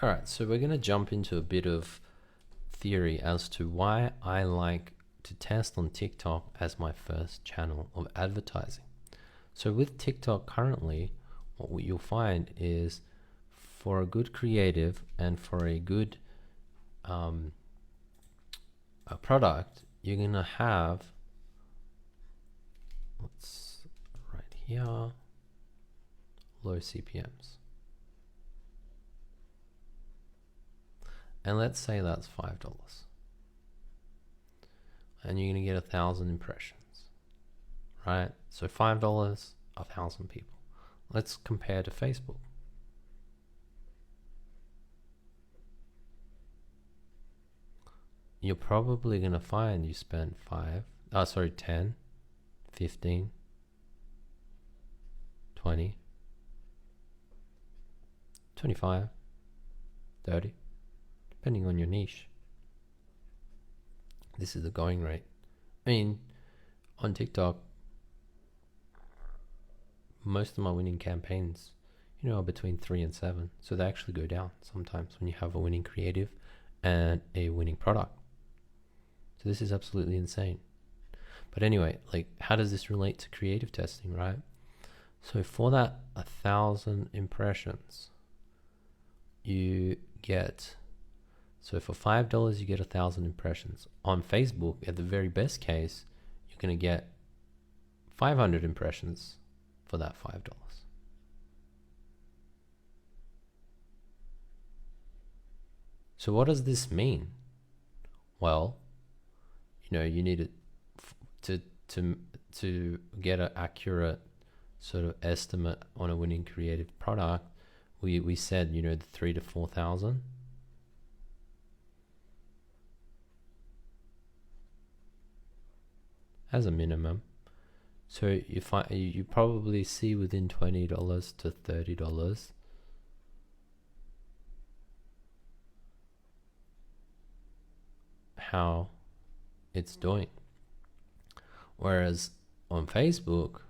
All right, so we're going to jump into a bit of theory as to why I like to test on TikTok as my first channel of advertising. So with TikTok currently, what you'll find is for a good creative and for a good a product, you're going to have, let's right here, low CPMs. And let's say that's $5. And you're going to get 1,000 impressions, right? So $5, 1,000 people. Let's compare to Facebook. You're probably going to find you spend 10, 15, 20, 25, 30, depending on your niche. This is the going rate. I mean, on TikTok, most of my winning campaigns, are between 3 and 7. So they actually go down sometimes when you have a winning creative and a winning product. So this is absolutely insane. But anyway, how does this relate to creative testing, right? So for that 1,000 impressions, you get, so for $5, you get 1,000 impressions. On Facebook, at the very best case, you're going to get 500 impressions for that $5. So what does this mean? Well, you need to get an accurate sort of estimate on a winning creative product. We said, the 3,000 to 4,000. As a minimum. So you probably see within $20 to $30 how it's doing. Whereas on Facebook,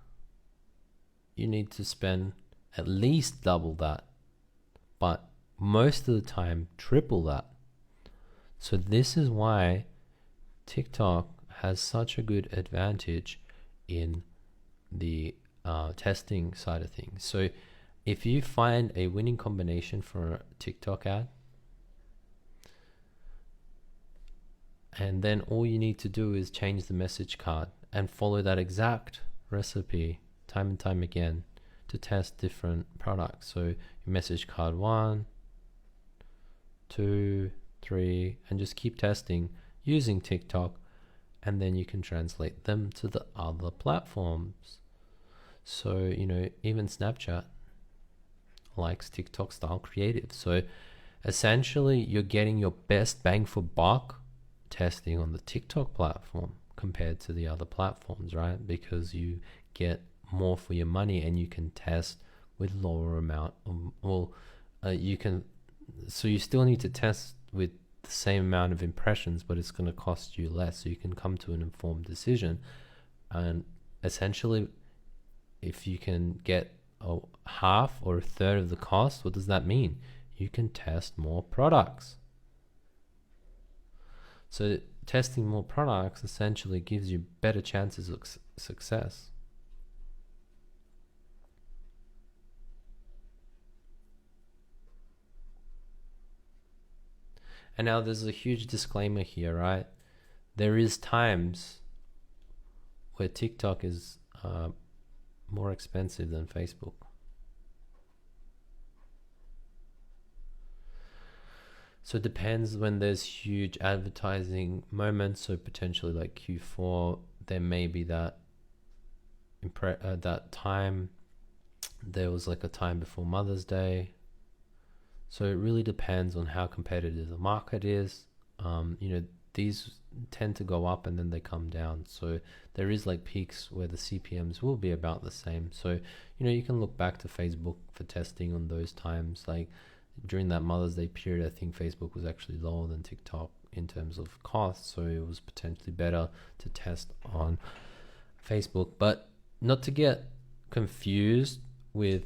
you need to spend at least double that, but most of the time triple that. So this is why TikTok has such a good advantage in the testing side of things. So if you find a winning combination for a TikTok ad, and then all you need to do is change the message card and follow that exact recipe time and time again to test different products. So your message card 1, 2, 3, and just keep testing using TikTok, and then you can translate them to the other platforms. So, even Snapchat likes TikTok style creative. So essentially you're getting your best bang for buck testing on the TikTok platform compared to the other platforms, right? Because you get more for your money and you can test with lower amount so you still need to test with the same amount of impressions, but it's going to cost you less, so you can come to an informed decision. And essentially, if you can get a half or a third of the cost, what does that mean? You can test more products. So testing more products essentially gives you better chances of success. And now there's a huge disclaimer here, right? There is times where TikTok is more expensive than Facebook. So it depends when there's huge advertising moments. So potentially like Q4, there may be that that time. There was like a time before Mother's Day. So it really depends on how competitive the market is. These tend to go up and then they come down. So there is like peaks where the CPMs will be about the same. So, you can look back to Facebook for testing on those times. Like during that Mother's Day period, I think Facebook was actually lower than TikTok in terms of cost. So it was potentially better to test on Facebook, but not to get confused with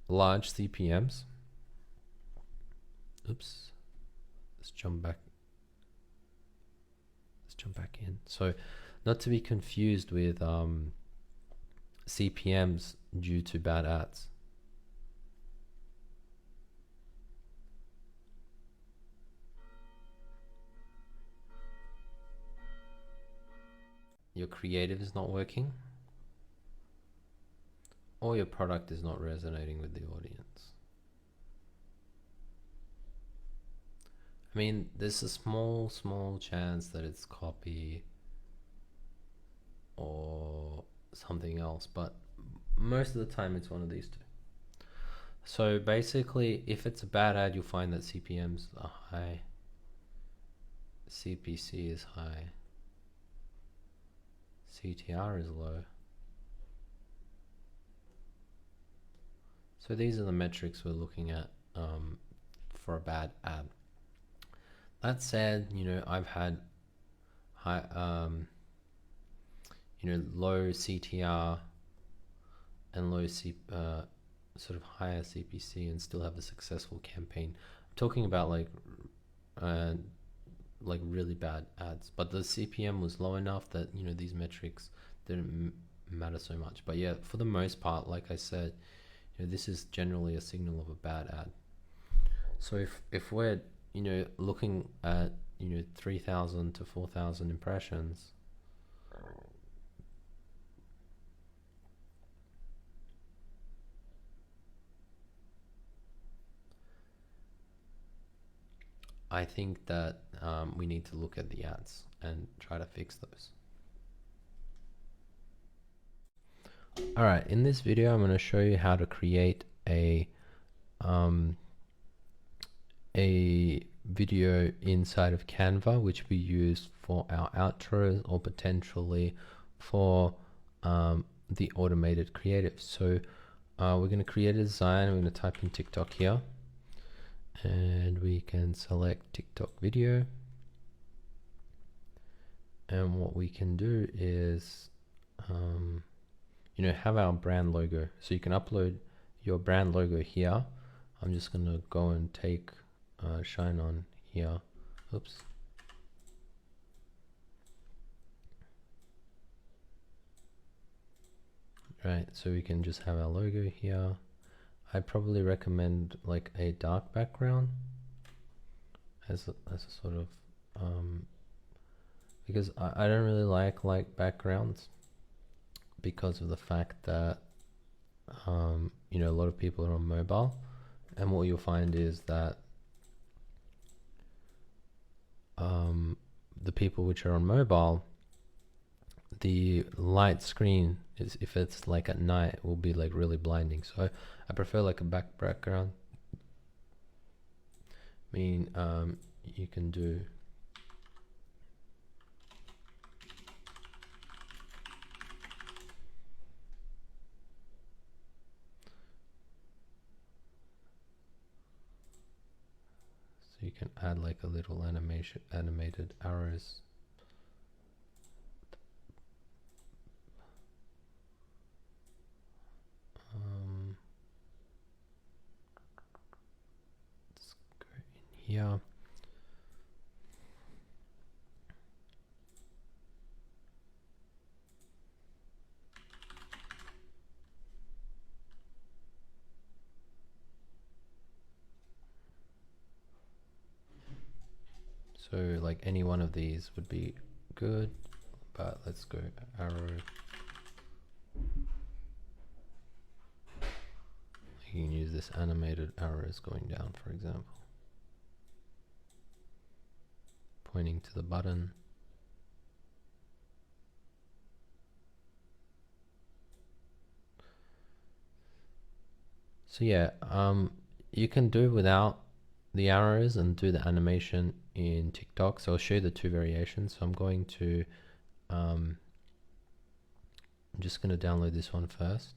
large CPMs. oops, let's jump back in. So not to be confused with CPMs due to bad ads. Your creative is not working, or your product is not resonating with the audience. I mean, there's a small chance that it's copy or something else, but most of the time it's one of these two. So basically, if it's a bad ad, you'll find that CPMs are high, CPC is high, CTR is low. So these are the metrics we're looking at for a bad ad. That said, you know, I've had high, you know, low CTR and low sort of higher CPC and still have a successful campaign. I'm talking about like really bad ads, but the CPM was low enough that, you know, these metrics didn't matter so much. But yeah, for the most part, like I said, you know, this is generally a signal of a bad ad. So if we're, you know, looking at, you know, 3,000 to 4,000 impressions, I think that we need to look at the ads and try to fix those. All right, in this video, I'm going to show you how to create a video inside of Canva, which we use for our outros or potentially for the automated creative. So we're going to create a design. We're going to type in TikTok here, and we can select TikTok video. And what we can do is, you know, have our brand logo. So you can upload your brand logo here. I'm just going to go and take ShineOn here. Oops. Right, so we can just have our logo here. I probably recommend like a dark background as a sort of because I don't really like light backgrounds because of the fact that you know, a lot of people are on mobile, and what you'll find is that the people which are on mobile, the light screen is, if it's like at night, will be like really blinding. So I prefer like a background. I mean, you can do so you can add like a little animated arrows. Let's go in here. So like any one of these would be good, but let's go arrow. You can use this animated arrows going down, for example, pointing to the button. So yeah, you can do without the arrows and do the animation in TikTok. So I'll show you the two variations. So I'm going to, I'm just going to download this one first.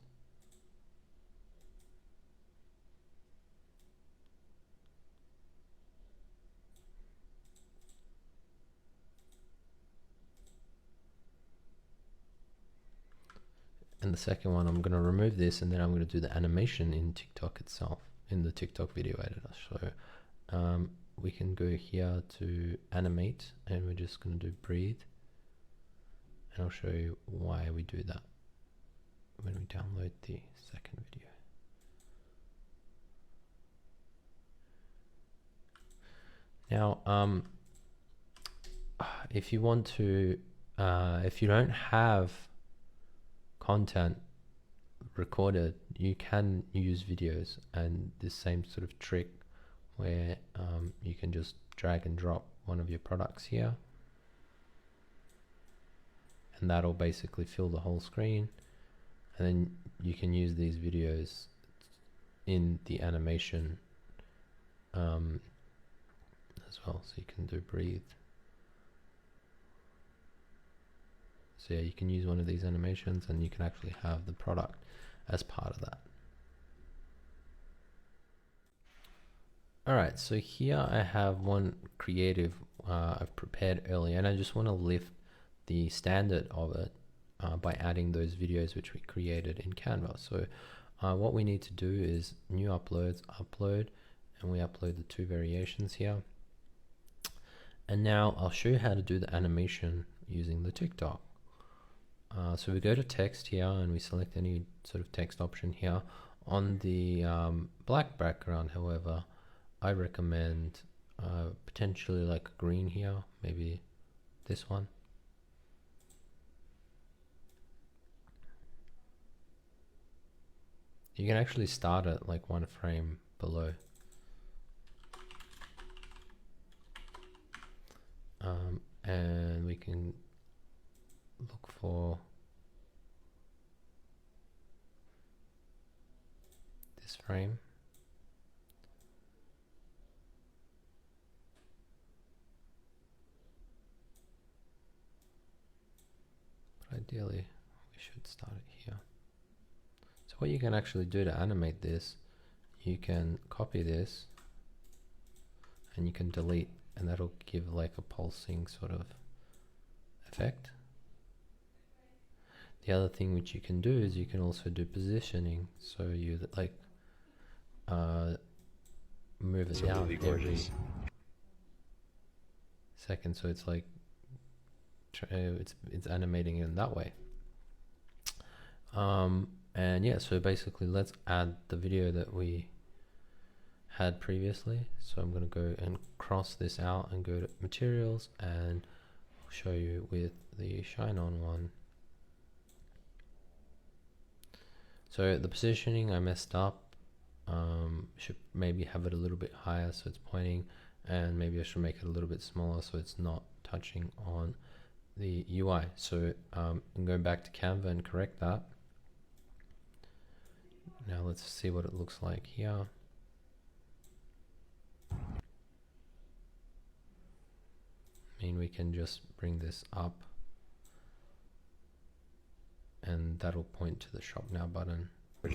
And the second one, I'm going to remove this, and then I'm going to do the animation in TikTok itself, in the TikTok video editor. So we can go here to animate, and we're just going to do breathe, and I'll show you why we do that when we download the second video. Now, if you want to, if you don't have content recorded, you can use videos, and this same sort of trick where you can just drag and drop one of your products here, and that'll basically fill the whole screen, and then you can use these videos in the animation as well. So you can do breathe. So yeah, you can use one of these animations, and you can actually have the product as part of that. Alright, so here I have one creative I've prepared earlier, and I just want to lift the standard of it by adding those videos which we created in Canva. So what we need to do is new uploads, upload, and we upload the two variations here. And now I'll show you how to do the animation using the Tik Tok. So we go to text here, and we select any sort of text option here. On the black background, however, I recommend potentially like green here, maybe this one. You can actually start at like one frame below. And we can look for this frame. But ideally, we should start it here. So what you can actually do to animate this, you can copy this and you can delete, and that'll give like a pulsing sort of effect. The other thing which you can do is you can also do positioning. So you like move it down every second, so it's like it's animating in that way. And yeah, so basically let's add the video that we had previously. So I'm going to go and cross this out and go to materials, and I'll show you with the ShineOn one. So the positioning I messed up. Should maybe have it a little bit higher so it's pointing, and maybe I should make it a little bit smaller so it's not touching on the UI. So I'm going back to Canva and correct that. Now let's see what it looks like here. I mean, we can just bring this up, and that'll point to the Shop Now button. You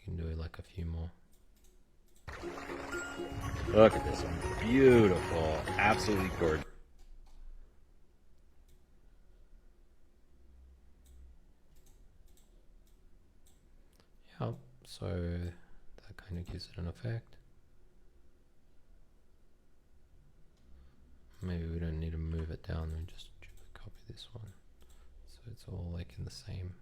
can do like a few more. Look at this one. Beautiful. Absolutely gorgeous. Yep, so that kind of gives it an effect. Maybe we don't need to move it down, we just copy this one. So it's all like in the same.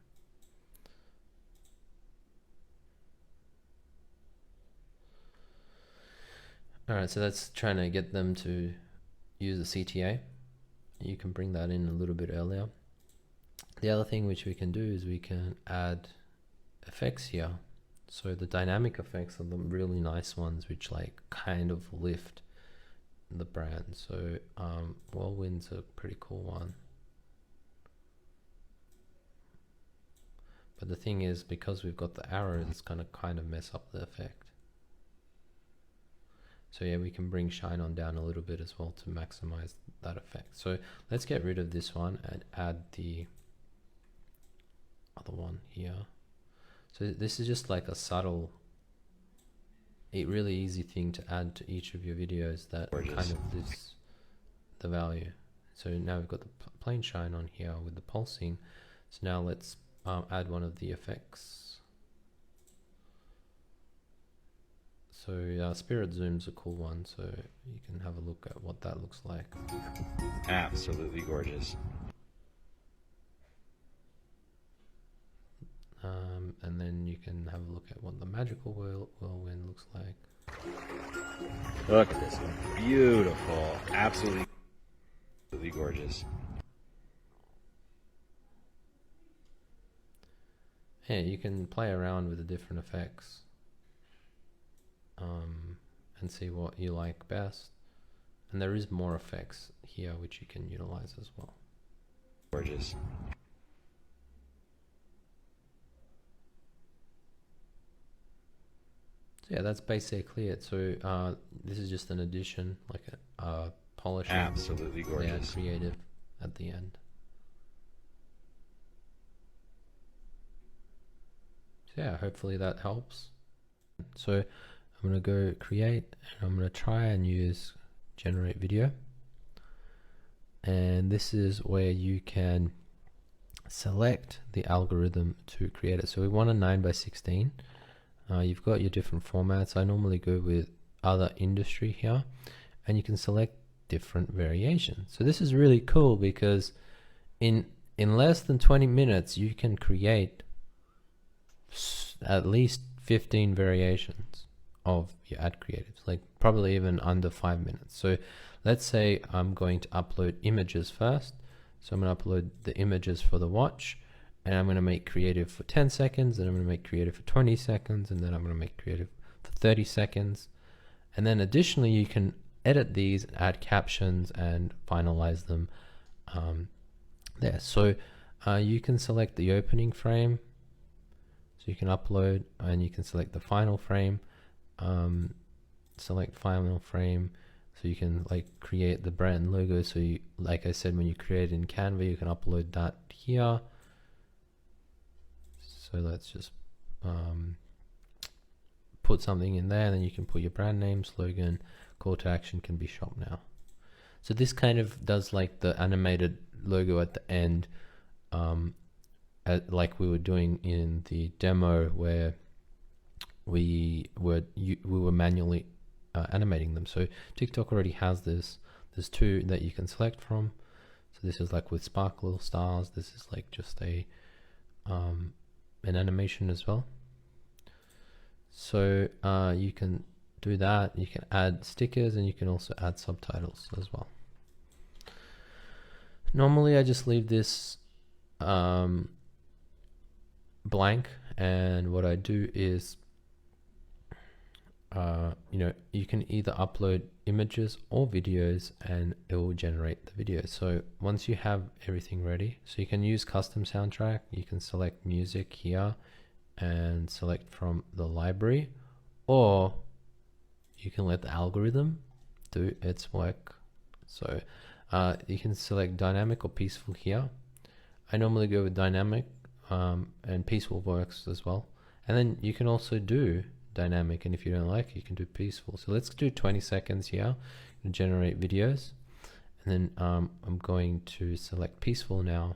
Alright, so that's trying to get them to use the CTA. You can bring that in a little bit earlier. The other thing which we can do is we can add effects here. So the dynamic effects are the really nice ones which like kind of lift the brand. So whirlwind's a pretty cool one. But the thing is, because we've got the arrows, it's gonna kind of mess up the effect. So yeah, we can bring ShineOn down a little bit as well to maximize that effect. So let's get rid of this one and add the other one here. So this is just like a subtle, a really easy thing to add to each of your videos that kind of lifts the value. So now we've got the plain ShineOn here with the pulsing. So now let's add one of the effects. So spirit zoom's a cool one, so you can have a look at what that looks like. Absolutely gorgeous. And then you can have a look at what the magical whirlwind looks like. Look at this one. Beautiful. Absolutely gorgeous. Yeah, you can play around with the different effects and see what you like best. And there is more effects here which you can utilize as well. Gorgeous. So yeah, that's basically it. So this is just an addition, like a polishing. Absolutely gorgeous. Creative at the end. So yeah, hopefully that helps. So I'm going to go create, and I'm going to try and use generate video. And this is where you can select the algorithm to create it. So we want a 9:16. You've got your different formats. I normally go with other industry here, and you can select different variations. So this is really cool because in less than 20 minutes you can create at least 15 variations of your ad creatives, like probably even under 5 minutes. So let's say I'm going to upload images first. So I'm going to upload the images for the watch, and I'm going to make creative for 10 seconds, and I'm going to make creative for 20 seconds, and then I'm going to make creative for 30 seconds. And then additionally, you can edit these and add captions and finalize them there. So you can select the opening frame, so you can upload, and you can select the final frame, select final frame, so you can like create the brand logo. So you, like I said, when you create it in Canva, you can upload that here. So let's just put something in there, and then you can put your brand name, slogan, call to action can be shop now. So this kind of does like the animated logo at the end, like we were doing in the demo where we were manually animating them. So TikTok already has this. There's two that you can select from. So this is like with sparkle stars. This is like just a an animation as well. So you can do that. You can add stickers, and you can also add subtitles as well. Normally I just leave this blank, and what I do is you can either upload images or videos, and it will generate the video. So once you have everything ready, so you can use custom soundtrack, you can select music here and select from the library, or you can let the algorithm do its work. So you can select dynamic or peaceful here. I normally go with dynamic, and peaceful works as well. And then you can also do dynamic, and if you don't like it, you can do peaceful. So let's do 20 seconds here and generate videos, and then I'm going to select peaceful now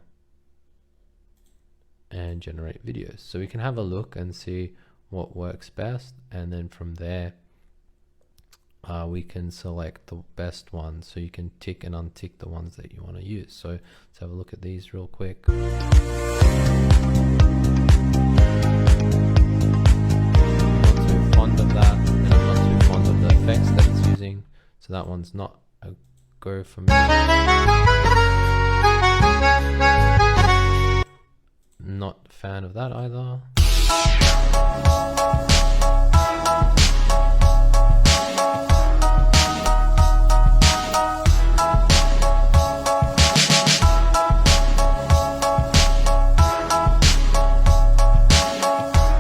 and generate videos. So we can have a look and see what works best, and then from there we can select the best ones. So you can tick and untick the ones that you want to use. So let's have a look at these real quick. Of that, and I'm not too fond of the effects that it's using, so that one's not a go for me. Not a fan of that either.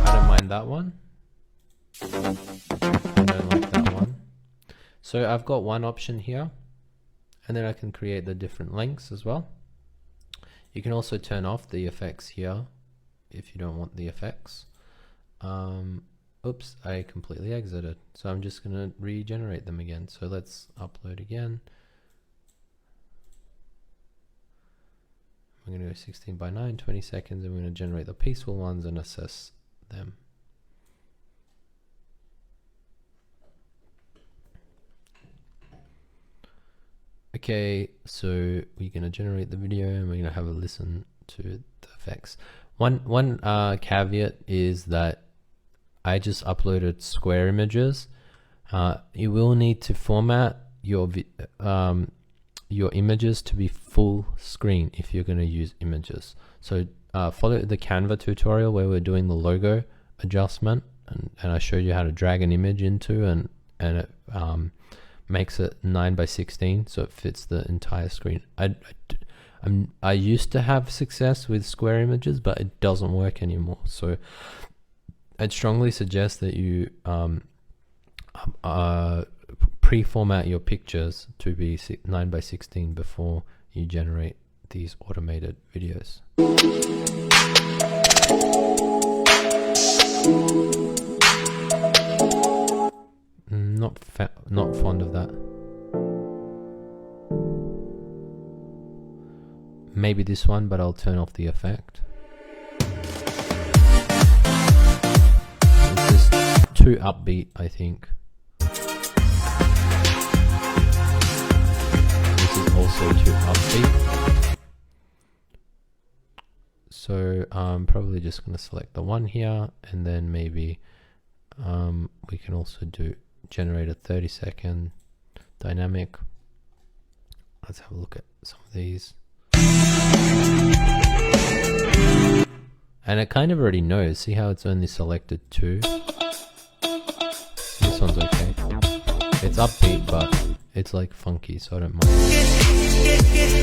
I don't mind that one. I don't like that one. So I've got one option here, and then I can create the different lengths as well. You can also turn off the effects here if you don't want the effects. Oops, I completely exited. So I'm just going to regenerate them again. So let's upload again. I'm going to go 16:9, 20 seconds, and we're going to generate the peaceful ones and assess them. Okay, so we're gonna generate the video and we're gonna have a listen to the effects. One caveat is that I just uploaded square images. You will need to format your images to be full screen if you're going to use images. So follow the Canva tutorial where we're doing the logo adjustment, and I showed you how to drag an image into and it makes it 9:16 so it fits the entire screen. I used to have success with square images, but it doesn't work anymore. So I'd strongly suggest that you pre-format your pictures to be 9:16 before you generate these automated videos. Not fond of that. Maybe this one, but I'll turn off the effect. It's just too upbeat, I think. This is also too upbeat. So I'm probably just going to select the one here, and then maybe we can also generate a 30-second dynamic. Let's have a look at some of these. And it kind of already knows. See how it's only selected 2? This one's okay. It's upbeat, but it's like funky, so I don't mind.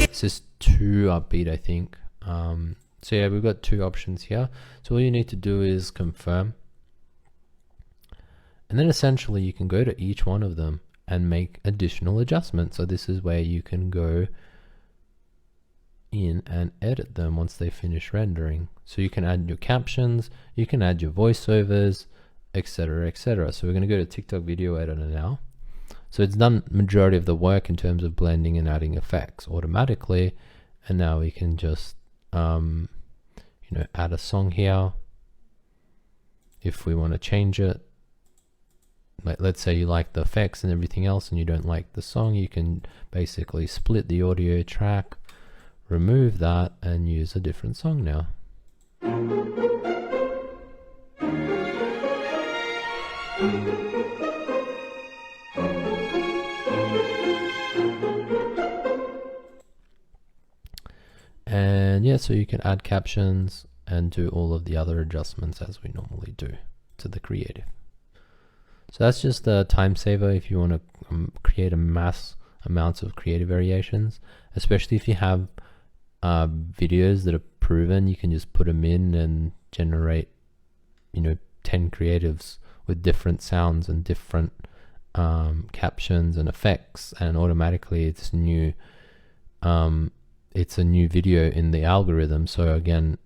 It's just too upbeat, I think. So yeah, we've got 2 options here. So all you need to do is confirm. And then essentially you can go to each one of them and make additional adjustments. So this is where you can go in and edit them once they finish rendering. So you can add your captions, you can add your voiceovers, etc, etc. So we're going to go to TikTok video editor now. So it's done majority of the work in terms of blending and adding effects automatically, and now we can just add a song here if we want to change it. Like, let's say you like the effects and everything else and you don't like the song, you can basically split the audio track, remove that, and use a different song now. And yeah, so you can add captions and do all of the other adjustments as we normally do to the creative. So that's just a time saver if you want to create a mass amounts of creative variations, especially if you have videos that are proven. You can just put them in and generate 10 creatives with different sounds and different captions and effects, and automatically it's a new video in the algorithm. So again,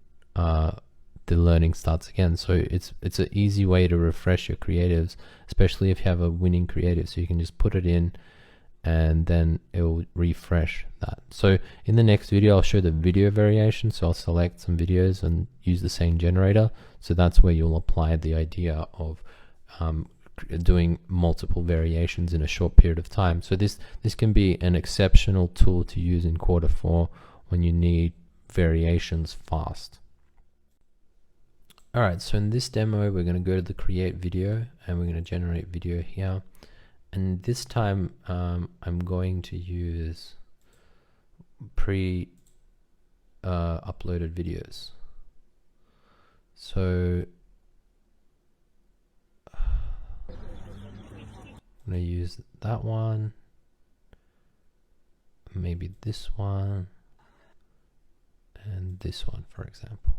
the learning starts again. So it's an easy way to refresh your creatives, especially if you have a winning creative. So you can just put it in and then it will refresh that. So in the next video I'll show the video variation. So I'll select some videos and use the same generator. So that's where you'll apply the idea of doing multiple variations in a short period of time. So this can be an exceptional tool to use in Q4 when you need variations fast. Alright, so in this demo we're going to go to the create video and we're going to generate video here, and this time I'm going to use uploaded videos. So I'm going to use that one, maybe this one, and this one, for example.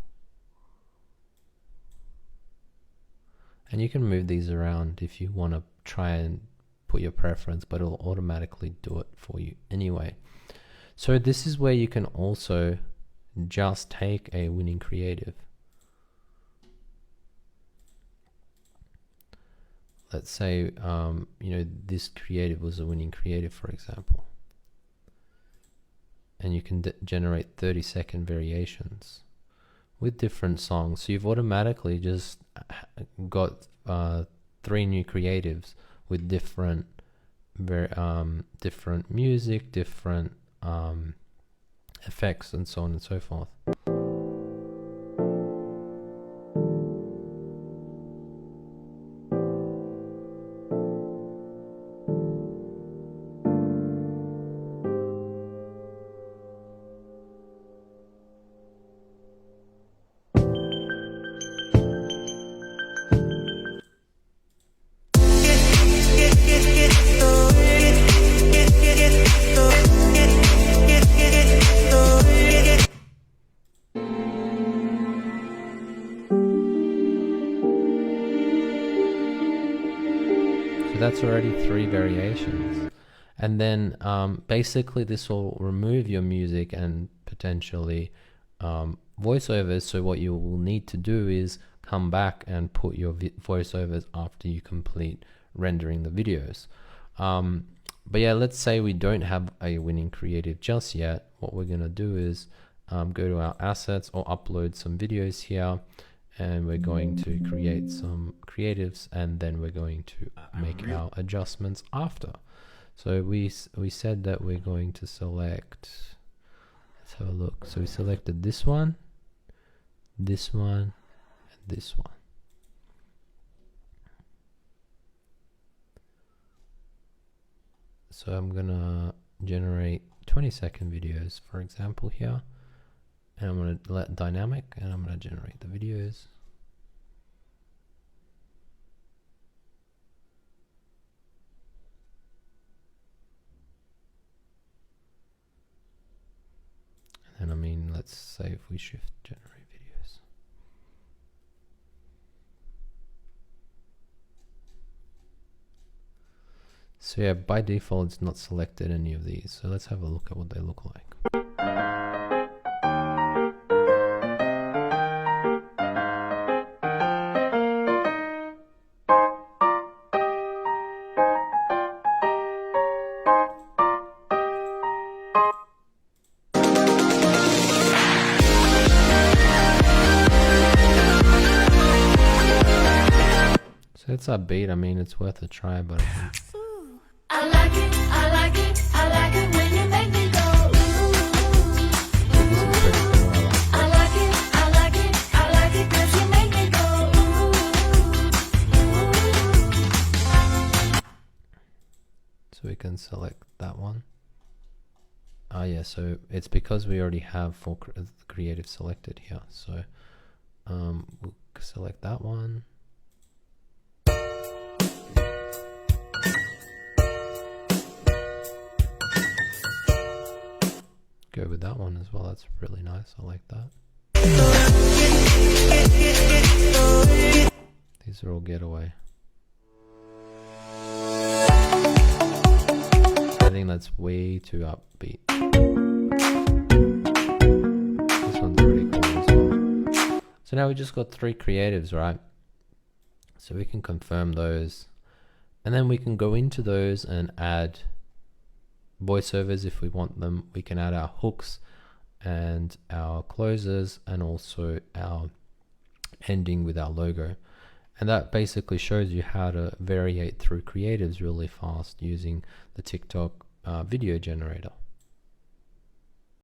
And you can move these around if you want to try and put your preference, but it'll automatically do it for you anyway. So this is where you can also just take a winning creative. Let's say, this creative was a winning creative, for example. And you can generate 30-second variations with different songs. So you've automatically just got 3 new creatives with different very different music, different effects, and so on and so forth. That's already 3 variations. And then basically this will remove your music and potentially voiceovers. So what you will need to do is come back and put your voiceovers after you complete rendering the videos. But yeah, let's say we don't have a winning creative just yet. What we're going to do is go to our assets or upload some videos here. And we're going to create some creatives, and then we're going to make our adjustments after. So we said that we're going to select, let's have a look. So we selected this one, and this one. So I'm gonna generate 20-second videos, for example, here. And I'm going to let dynamic, and I'm going to generate the videos. And I mean, let's say if we shift generate videos. So yeah, by default, it's not selected any of these. So let's have a look at what they look like. So it's upbeat. I mean, it's worth a try, but I like it, I like it, I like it when you make me go ooh. this is pretty cool. I like it, I like it, I like it 'cause you make me go ooh. So we can select that one. Yeah, so it's because we already have 4 creative selected here. So we'll select that one. Go with that one as well. That's really nice. I like that. These are all getaway. I think that's way too upbeat. This one's pretty cool as well. So now we just got 3 creatives, right? So we can confirm those, and then we can go into those and add voiceovers if we want them. We can add our hooks and our closers, and also our ending with our logo. And that basically shows you how to variate through creatives really fast using the TikTok video generator.